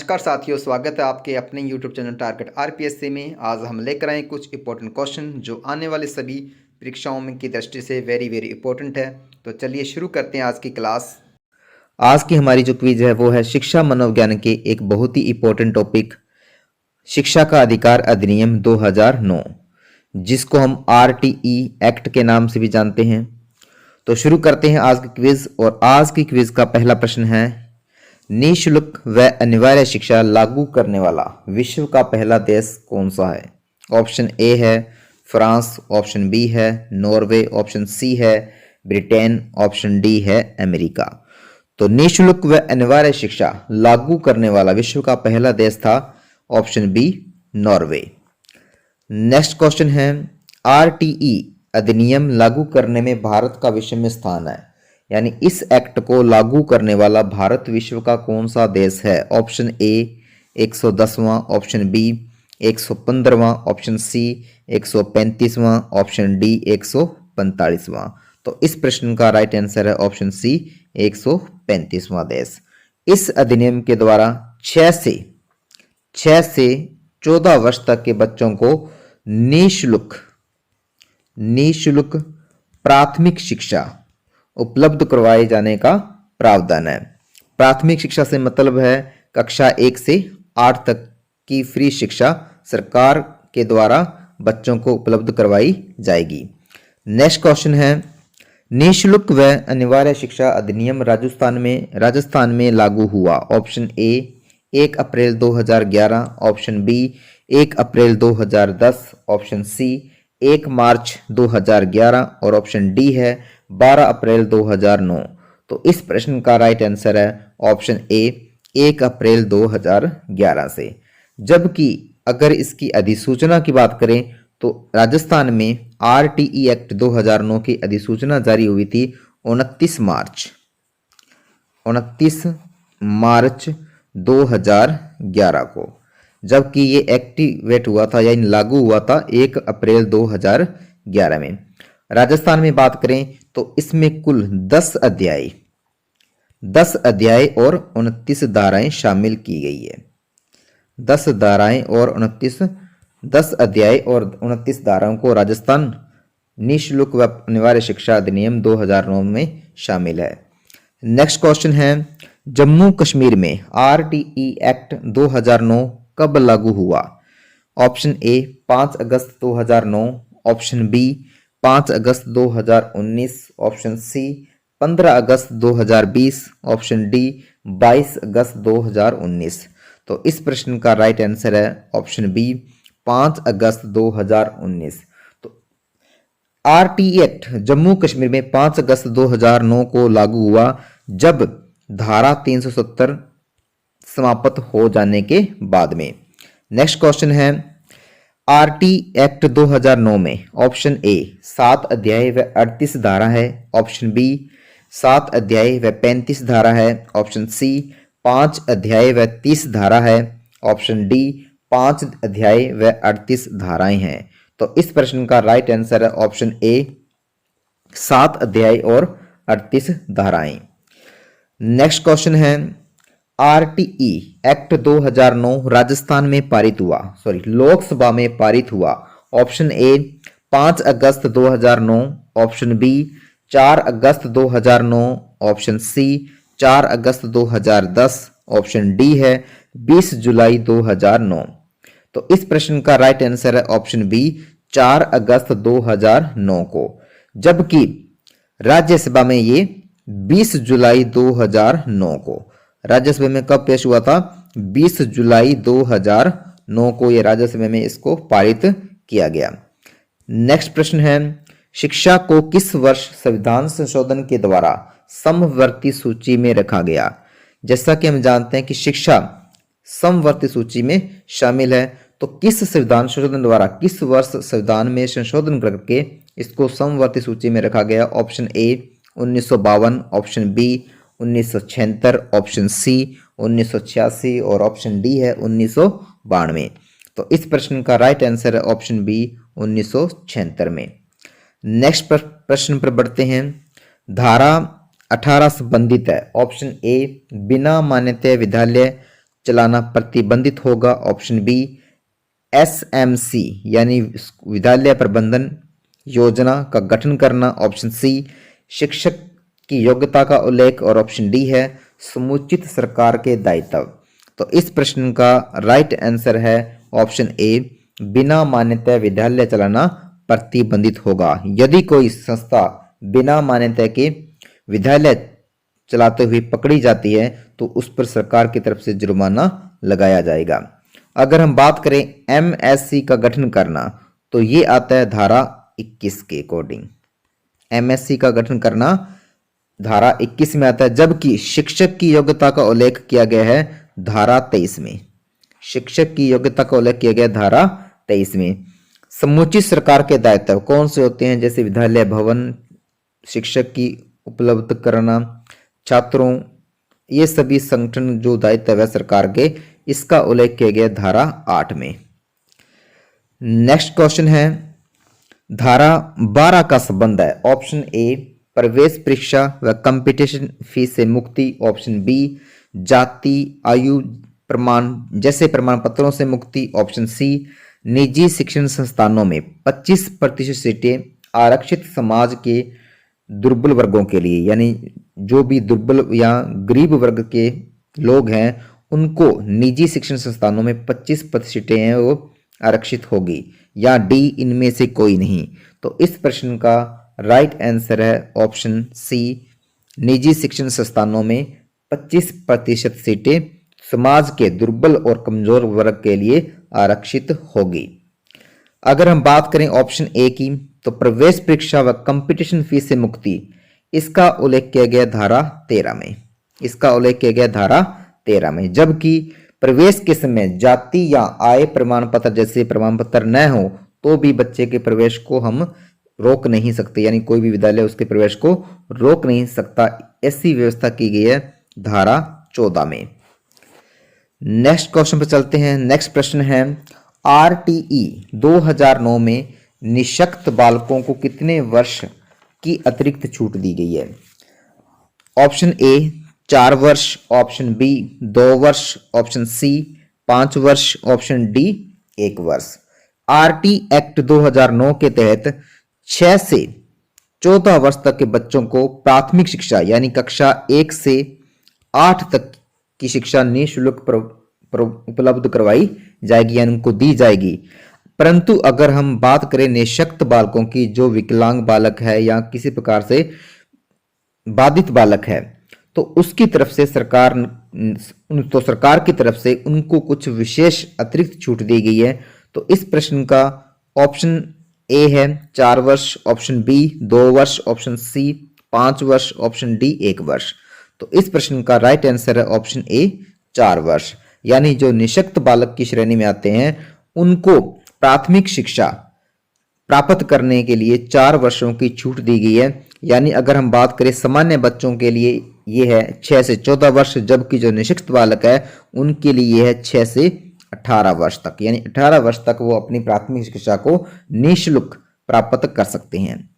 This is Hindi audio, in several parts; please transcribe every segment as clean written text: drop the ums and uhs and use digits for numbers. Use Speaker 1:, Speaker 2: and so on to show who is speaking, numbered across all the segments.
Speaker 1: नमस्कार साथियों, स्वागत है आपके अपने YouTube चैनल टारगेट आरपीएससी में। आज हम लेकर आए कुछ इंपॉर्टेंट क्वेश्चन जो आने वाले सभी परीक्षाओं में की दृष्टि से वेरी इंपॉर्टेंट है। तो चलिए शुरू करते हैं आज की क्लास। आज की हमारी जो क्विज है वो है शिक्षा मनोविज्ञान के एक बहुत ही इंपॉर्टेंट टॉपिक शिक्षा का अधिकार अधिनियम 2009, जिसको हम आरटीई एक्ट के नाम से भी जानते हैं। तो शुरू करते हैं आज की क्विज। और आज की क्विज का पहला प्रश्न है, निःशुल्क व अनिवार्य शिक्षा लागू करने वाला विश्व का पहला देश कौन सा है? ऑप्शन ए है फ्रांस, ऑप्शन बी है नॉर्वे, ऑप्शन सी है ब्रिटेन, ऑप्शन डी है अमेरिका। तो निःशुल्क व अनिवार्य शिक्षा लागू करने वाला विश्व का पहला देश था option B Norway. Next question है, आरटीई अधिनियम लागू करने में भारत का विश्व में स्थान है, यानी इस एक्ट को लागू करने वाला भारत विश्व का कौन सा देश है? ऑप्शन ए 110वां, ऑप्शन बी 115वां, ऑप्शन सी 135वां, ऑप्शन डी 145वां। तो इस प्रश्न का राइट आंसर है ऑप्शन सी 135वां देश। इस अधिनियम के द्वारा 6 से 14 वर्ष तक के बच्चों को निःशुल्क प्राथमिक शिक्षा उपलब्ध करवाए जाने का प्रावधान है। प्राथमिक शिक्षा से मतलब है कक्षा 1 से 8 तक की फ्री शिक्षा सरकार के द्वारा बच्चों को उपलब्ध करवाई जाएगी। नेक्स्ट क्वेश्चन है, निःशुल्क व अनिवार्य शिक्षा अधिनियम राजस्थान में लागू हुआ। ऑप्शन ए 1 अप्रैल 2011, ऑप्शन बी 1 अप्रैल 2010, ऑप्शन सी 1 मार्च 2011 और ऑप्शन डी है 12 अप्रैल 2009। तो इस प्रश्न का राइट आंसर है ऑप्शन ए 1 अप्रैल 2011 से। जबकि अगर इसकी अधिसूचना की बात करें तो राजस्थान में आरटीई एक्ट 2009 की अधिसूचना जारी हुई थी 29 मार्च 2011 को, जबकि ये एक्टिवेट हुआ था यानी लागू हुआ था 1 अप्रैल 2011 में। राजस्थान में बात करें तो इसमें कुल 10 अध्याय और 29 धाराएं शामिल की गई है। 10 अध्याय और 29 धाराओं को राजस्थान निःशुल्क व अनिवार्य शिक्षा अधिनियम 2009 में शामिल है। नेक्स्ट क्वेश्चन है, जम्मू कश्मीर में आरटीई एक्ट 2009 कब लागू हुआ? ऑप्शन ए 5 अगस्त 2009, ऑप्शन बी 5 अगस्त 2019, ऑप्शन सी 15 अगस्त 2020, ऑप्शन डी 22 अगस्त 2019। तो इस प्रश्न का राइट आंसर है ऑप्शन बी 5 अगस्त 2019। तो आरटीई एक्ट जम्मू कश्मीर में 5 अगस्त 2009 को लागू हुआ, जब धारा 370 समाप्त हो जाने के बाद में। नेक्स्ट क्वेश्चन है, आरटी एक्ट 2009 में ऑप्शन ए 7 अध्याय व 38 धारा है, ऑप्शन बी 7 अध्याय व 35 धारा है, ऑप्शन सी 5 अध्याय व 30 धारा है, ऑप्शन डी 5 अध्याय व 38 धाराएं हैं। तो इस प्रश्न का राइट आंसर है ऑप्शन ए 7 अध्याय और 38 धाराएं। नेक्स्ट क्वेश्चन है, आरटीई एक्ट 2009 राजस्थान में पारित हुआ, लोकसभा में पारित हुआ। ऑप्शन ए 5 अगस्त 2009, ऑप्शन बी 4 अगस्त 2009, ऑप्शन सी 4 अगस्त 2010, ऑप्शन डी है 20 जुलाई 2009। तो इस प्रश्न का राइट आंसर है ऑप्शन बी 4 अगस्त 2009 को, जबकि राज्यसभा में ये 20 जुलाई 2009 को, राज्यसभा में कब पेश हुआ था? 20 जुलाई 2009 को ये राज्यसभा में इसको पारित किया गया। नेक्स्ट प्रश्न है, शिक्षा को किस वर्ष संविधान संशोधन के द्वारा समवर्ती सूची में रखा गया? जैसा कि हम जानते हैं कि शिक्षा समवर्ती सूची में शामिल है, तो किस संविधान संशोधन द्वारा किस वर्ष संविधान में संशोधन करके इसको समवर्ती सूची में रखा गया? Option A 1952, option B 1976, option C 1986 और ऑप्शन डी है 1992। तो इस प्रश्न का राइट आंसर है ऑप्शन बी 1976 में। नेक्स्ट प्रश्न पर बढ़ते हैं, धारा 18 संबंधित है। ऑप्शन ए बिना मान्यता विद्यालय चलाना प्रतिबंधित होगा। ऑप्शन बी एसएमसी यानी विद्यालय प्रबंधन योजना का गठन करना। ऑप्शन सी शिक्षक की योग्यता का उल्लेख। और ऑप्शन डी है समुचित सरकार के दायित्व। तो इस प्रश्न का राइट आंसर है ऑप्शन ए बिना मान्यता विद्यालय चलाना प्रतिबंधित होगा। यदि कोई संस्था बिना मान्यता के विद्यालय चलाते हुए पकड़ी जाती है तो उस पर सरकार की तरफ से जुर्माना लगाया जाएगा। अगर हम बात करें एमएससी का गठन करना तो ये आता है धारा 21 के अकॉर्डिंग। एमएससी का गठन करना धारा 21 में आता है, जबकि शिक्षक की योग्यता का उल्लेख किया गया है धारा 23 में। शिक्षक की योग्यता का उल्लेख किया गया धारा 23 में। समुचित सरकार के दायित्व कौन से होते हैं? जैसे विद्यालय भवन, शिक्षक की उपलब्ध कराना, छात्रों, ये सभी संगठन जो दायित्व है सरकार के, इसका उल्लेख किया गया धारा 8 में। नेक्स्ट क्वेश्चन है धारा 12 का संबंध है। ऑप्शन ए प्रवेश परीक्षा व कंपटीशन फीस से मुक्ति। ऑप्शन बी जाति आयु प्रमाण जैसे प्रमाण पत्रों से मुक्ति। ऑप्शन सी निजी शिक्षण संस्थानों में 25% सीटें आरक्षित समाज के दुर्बल वर्गों के लिए, यानी जो भी दुर्बल या गरीब वर्ग के लोग हैं उनको निजी शिक्षण संस्थानों में 25% सीटें हैं वो आरक्षित होगी। या डी इनमें से कोई नहीं। तो इस प्रश्न का राइट आंसर है ऑप्शन सी निजी शिक्षण संस्थानों में 25% सीटें समाज के दुर्बल और कमजोर वर्ग के लिए आरक्षित होगी। अगर हम बात करें ऑप्शन ए की तो प्रवेश परीक्षा व कंपटीशन फीस से मुक्ति, इसका उल्लेख किया गया धारा 13 में। इसका उल्लेख किया गया धारा 13 में। जबकि प्रवेश के समय जाति या आय प्रमाण पत्र जैसे प्रमाण पत्र न हो तो भी बच्चे के प्रवेश को हम रोक नहीं सकते, यानी कोई भी विद्यालय उसके प्रवेश को रोक नहीं सकता। ऐसी व्यवस्था की गई है धारा 14 में। नेक्स्ट क्वेश्चन पर चलते हैं। नेक्स्ट प्रश्न है आरटीई 2009 में निःशक्त बालकों को कितने वर्ष की अतिरिक्त छूट दी गई है? ऑप्शन ए 4 वर्ष, ऑप्शन बी 2 वर्ष, ऑप्शन सी 5 वर्ष, ऑप्शन डी 1 वर्ष। आरटी एक्ट 2009 के तहत 6 से 14 वर्ष तक के बच्चों को प्राथमिक शिक्षा यानी कक्षा 1 से 8 तक की शिक्षा निःशुल्क उपलब्ध करवाई जाएगी, यानी उनको दी जाएगी। परंतु अगर हम बात करें निःशक्त बालकों की, जो विकलांग बालक है या किसी प्रकार से बाधित बालक है, तो उसकी तरफ से सरकार की तरफ से उनको कुछ विशेष अतिरिक्त छूट दी गई है। तो इस प्रश्न का ऑप्शन ए है 4 वर्ष, ऑप्शन बी 2 वर्ष, ऑप्शन सी 5 वर्ष, ऑप्शन डी 1 वर्ष। तो इस प्रश्न का राइट आंसर है ऑप्शन ए 4 वर्ष। यानी जो निःशक्त बालक की श्रेणी में आते हैं उनको प्राथमिक शिक्षा प्राप्त करने के लिए 4 वर्षों की छूट दी गई है। यानी अगर हम बात करें सामान्य बच्चों के लिए ये है 6 से 14 वर्ष, जबकि जो निःशक्त बालक है उनके लिए ये है 6 से 18 वर्ष तक, यानी 18 वर्ष तक वो अपनी प्राथमिक शिक्षा को निःशुल्क प्राप्त कर सकते हैं।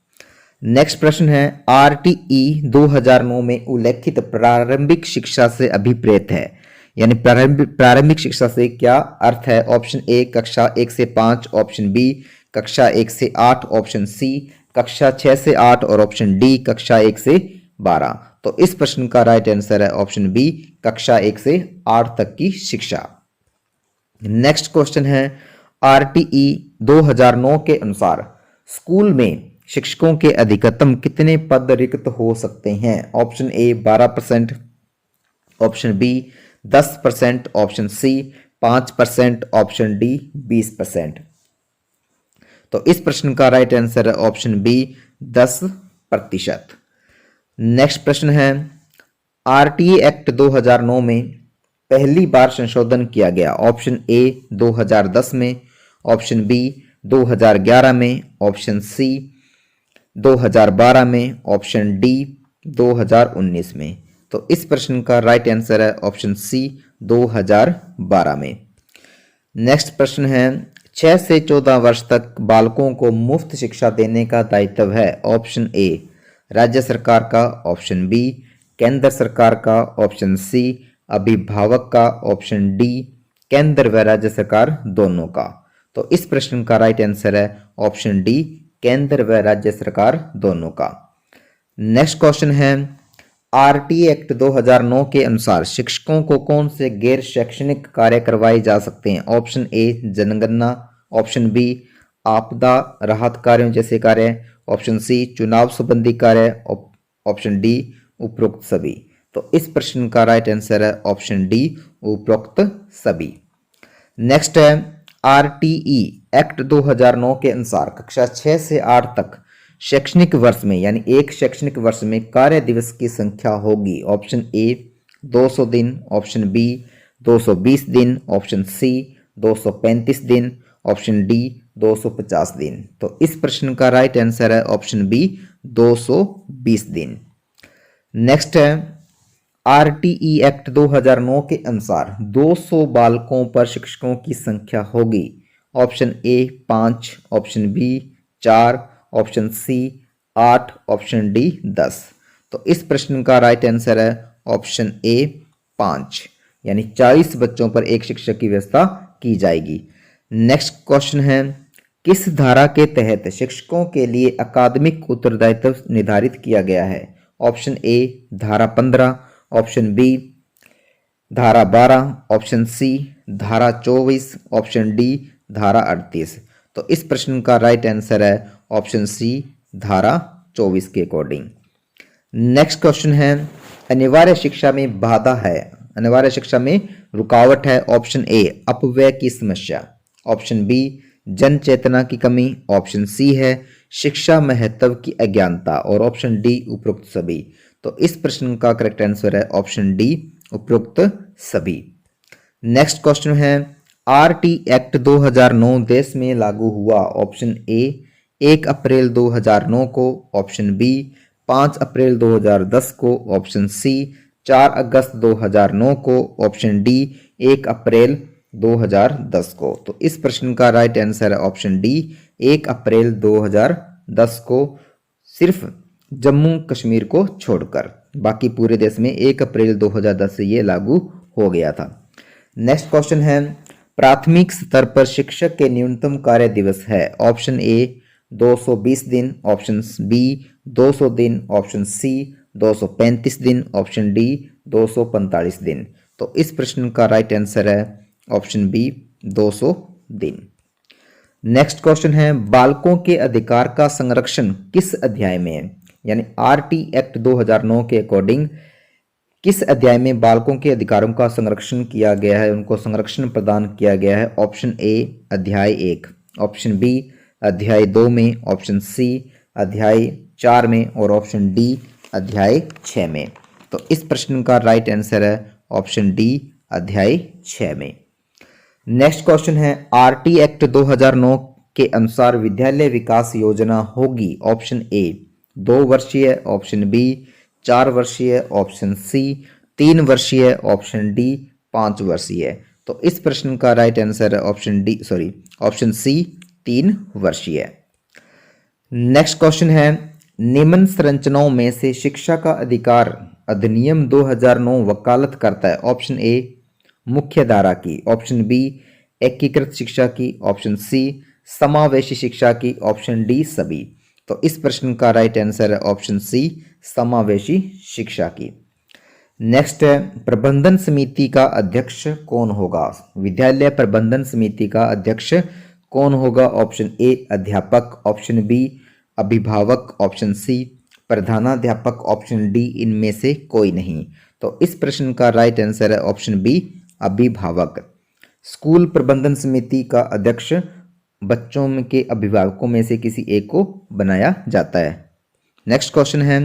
Speaker 1: नेक्स्ट प्रश्न है आरटीई 2009 में उल्लेखित प्रारंभिक शिक्षा से अभिप्रेत है, यानी प्रारंभिक शिक्षा से क्या अर्थ है? ऑप्शन ए कक्षा 1 से 5, ऑप्शन बी कक्षा 1 से 8, ऑप्शन सी कक्षा 6 से 8 और ऑप्शन डी कक्षा 1 से 12। तो इस प्रश्न का राइट आंसर है ऑप्शन बी कक्षा 1 से 8 तक की शिक्षा। नेक्स्ट क्वेश्चन है आरटीई 2009 के अनुसार स्कूल में शिक्षकों के अधिकतम कितने पद रिक्त हो सकते हैं? Option A 12%, option B 10%, option C 5%, option D 20%। तो इस प्रश्न का राइट आंसर है ऑप्शन बी 10%। नेक्स्ट प्रश्न है आरटीई एक्ट 2009 में पहली बार संशोधन किया गया। ऑप्शन ए 2010 में, ऑप्शन बी 2011 में, ऑप्शन सी 2012 में, ऑप्शन डी 2019 में। तो इस प्रश्न का राइट आंसर है ऑप्शन सी 2012 में। नेक्स्ट प्रश्न है 6 से 14 वर्ष तक बालकों को मुफ्त शिक्षा देने का दायित्व है। ऑप्शन ए राज्य सरकार का, ऑप्शन बी केंद्र सरकार का, ऑप्शन सी अभिभावक का, ऑप्शन डी केंद्र व राज्य सरकार दोनों का। तो इस प्रश्न का राइट आंसर है ऑप्शन डी केंद्र व राज्य सरकार दोनों का। नेक्स्ट क्वेश्चन है आरटी एक्ट 2009 के अनुसार शिक्षकों को कौन से गैर शैक्षणिक कार्य करवाए जा सकते हैं? ऑप्शन ए जनगणना, ऑप्शन बी आपदा राहत कार्यों जैसे कार्य, ऑप्शन सी चुनाव संबंधी कार्य, ऑप्शन डी उपरोक्त सभी। तो इस प्रश्न का राइट आंसर है ऑप्शन डी उपरोक्त सभी। नेक्स्ट है आरटीई एक्ट 2009 के अनुसार कक्षा 6 से 8 तक शैक्षणिक वर्ष में यानी एक शैक्षणिक वर्ष में कार्य दिवस की संख्या होगी। ऑप्शन ए 200 दिन, ऑप्शन बी 220 दिन, ऑप्शन सी 235 दिन, ऑप्शन डी 250 दिन। तो इस प्रश्न का राइट आंसर है ऑप्शन बी 220 दिन। नेक्स्ट है आरटीई एक्ट 2009 के अनुसार 200 बालकों पर शिक्षकों की संख्या होगी। Option A 5, option B 4, option C 8, option D 10। तो इस प्रश्न का राइट आंसर है ऑप्शन ए 5 यानी 40 बच्चों पर एक शिक्षक की व्यवस्था की जाएगी। नेक्स्ट क्वेश्चन है किस धारा के तहत शिक्षकों के लिए अकादमिक उत्तरदायित्व निर्धारित किया गया है? ऑप्शन ए धारा 15, ऑप्शन बी धारा 12, ऑप्शन सी धारा 24, ऑप्शन डी धारा 38। तो इस प्रश्न का राइट आंसर है ऑप्शन सी धारा 24 के अकॉर्डिंग। नेक्स्ट क्वेश्चन है अनिवार्य शिक्षा में बाधा है, अनिवार्य शिक्षा में रुकावट है। ऑप्शन ए अपव्यय की समस्या, ऑप्शन बी जन चेतना की कमी, ऑप्शन सी है शिक्षा महत्व की अज्ञानता और ऑप्शन डी उपरोक्त सभी। तो इस प्रश्न का करेक्ट आंसर है ऑप्शन डी उपरोक्त सभी। नेक्स्ट क्वेश्चन है आरटी एक्ट 2009 देश में लागू हुआ। ऑप्शन ए 1 अप्रैल 2009 को, ऑप्शन बी 5 अप्रैल 2010 को, ऑप्शन सी 4 अगस्त 2009 को, ऑप्शन डी 1 अप्रैल 2010 को। तो इस प्रश्न का राइट आंसर है ऑप्शन डी 1 अप्रैल 2010 को, सिर्फ जम्मू कश्मीर को छोड़कर, बाकी पूरे देश में 1 अप्रैल 2010 से ये लागू हो गया था। नेक्स्ट क्वेश्चन है प्राथमिक स्तर पर शिक्षक के न्यूनतम कार्य दिवस है। ऑप्शन ए 220 दिन, ऑप्शन बी 200 दिन, ऑप्शन सी 235 दिन, ऑप्शन डी 245 दिन। तो इस प्रश्न का राइट आंसर है ऑप्शन बी 200 दिन। नेक्स्ट क्वेश्चन है बालकों के अधिकार का संरक्षण किस अध्याय में है? यानी आरटी एक्ट 2009 के अकॉर्डिंग किस अध्याय में बालकों के अधिकारों का संरक्षण किया गया है, उनको संरक्षण प्रदान किया गया है? ऑप्शन ए अध्याय 1, ऑप्शन बी अध्याय 2 में, ऑप्शन सी अध्याय 4 में और ऑप्शन डी अध्याय 6 में। तो इस प्रश्न का राइट आंसर है ऑप्शन डी अध्याय 6 में। नेक्स्ट क्वेश्चन है आरटी एक्ट 2009 के अनुसार विद्यालय विकास योजना होगी। ऑप्शन ए 2 वर्षीय, ऑप्शन बी 4 वर्षीय, ऑप्शन सी 3 वर्षीय, ऑप्शन डी 5 वर्षीय। तो इस प्रश्न का राइट आंसर है ऑप्शन सी 3 वर्षीय। नेक्स्ट क्वेश्चन है निम्न संरचनाओं में से शिक्षा का अधिकार अधिनियम 2009 वकालत करता है। ऑप्शन ए मुख्य धारा की, ऑप्शन बी एकीकृत शिक्षा की, ऑप्शन सी समावेशी शिक्षा की, ऑप्शन डी सभी। तो इस प्रश्न का राइट आंसर है ऑप्शन सी समावेशी शिक्षा की। नेक्स्ट है प्रबंधन समिति का अध्यक्ष कौन होगा? विद्यालय प्रबंधन समिति का अध्यक्ष कौन होगा? ऑप्शन ए अध्यापक, ऑप्शन बी अभिभावक, ऑप्शन सी प्रधानाध्यापक, ऑप्शन डी इनमें से कोई नहीं। तो इस प्रश्न का राइट आंसर है ऑप्शन बी अभिभावक। स्कूल प्रबंधन समिति का अध्यक्ष बच्चों के अभिभावकों में से किसी एक को बनाया जाता है। नेक्स्ट क्वेश्चन है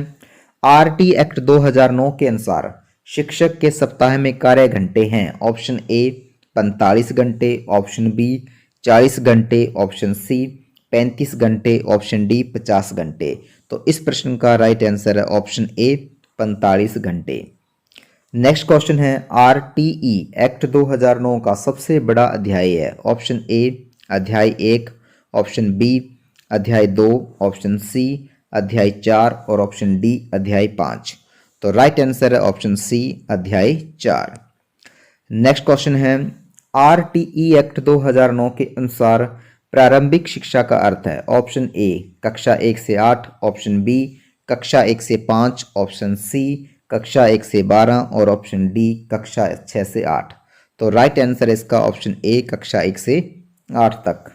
Speaker 1: आरटी एक्ट 2009 के अनुसार शिक्षक के सप्ताह में कार्य घंटे हैं। ऑप्शन ए 45 घंटे, ऑप्शन बी 40 घंटे, ऑप्शन सी 35 घंटे, ऑप्शन डी 50 घंटे। तो इस प्रश्न का राइट आंसर है ऑप्शन ए 45 घंटे। नेक्स्ट क्वेश्चन है आरटीई एक्ट 2009 का सबसे बड़ा अध्याय है। ऑप्शन ए अध्याय 1, ऑप्शन बी अध्याय 2, ऑप्शन सी अध्याय 4 और ऑप्शन डी अध्याय 5। तो राइट आंसर है ऑप्शन सी अध्याय 4। नेक्स्ट क्वेश्चन है आरटीई एक्ट 2009 के अनुसार प्रारंभिक शिक्षा का अर्थ है। ऑप्शन ए कक्षा 1 से 8, ऑप्शन बी कक्षा 1 से 5, ऑप्शन सी कक्षा 1 से 12 और ऑप्शन डी कक्षा 6 से 8। तो राइट आंसर है इसका ऑप्शन ए कक्षा 1 से 8 तक।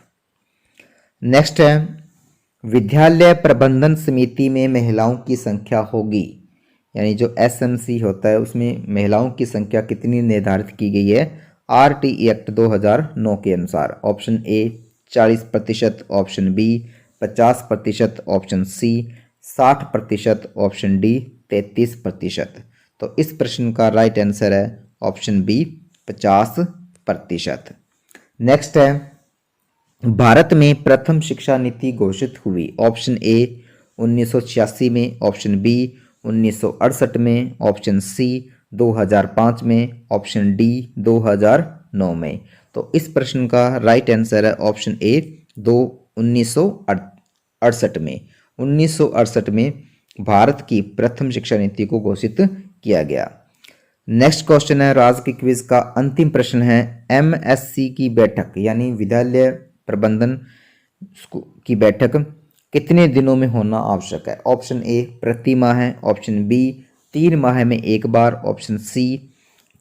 Speaker 1: नेक्स्ट है विद्यालय प्रबंधन समिति में महिलाओं की संख्या होगी, यानी जो एसएमसी होता है उसमें महिलाओं की संख्या कितनी निर्धारित की गई है आरटीई एक्ट 2009 के अनुसार। Option A 40%, option B 50%, option C 60%, option D 33%। तो इस प्रश्न का राइट आंसर है ऑप्शन बी 50%। नेक्स्ट है भारत में प्रथम शिक्षा नीति घोषित हुई। ऑप्शन ए 1986 में, ऑप्शन बी 1968 में, ऑप्शन सी 2005 में, ऑप्शन डी 2009 में। तो इस प्रश्न का राइट आंसर है ऑप्शन ए 1968 में। 1968 में भारत की प्रथम शिक्षा नीति को घोषित किया गया। नेक्स्ट क्वेश्चन है राजकीय क्विज का अंतिम प्रश्न है एमएससी की बैठक यानी विद्यालय प्रबंधन की बैठक कितने दिनों में होना आवश्यक है। ऑप्शन ए प्रति माह है, ऑप्शन बी 3 माह में एक बार, ऑप्शन सी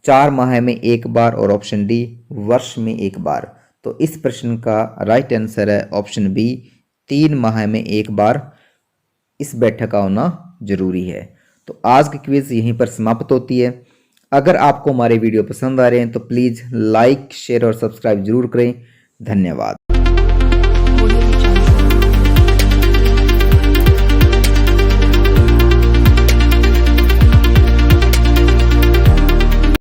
Speaker 1: 4 माह में एक बार और ऑप्शन डी वर्ष में एक बार। तो इस प्रश्न का राइट आंसर है ऑप्शन बी 3 माह में एक बार इस बैठक का होना जरूरी है। तो आज की क्विज यहीं पर समाप्त होती है। अगर आपको हमारे वीडियो पसंद आ रहे हैं तो प्लीज़ लाइक, शेयर और सब्सक्राइब जरूर करें। धन्यवाद।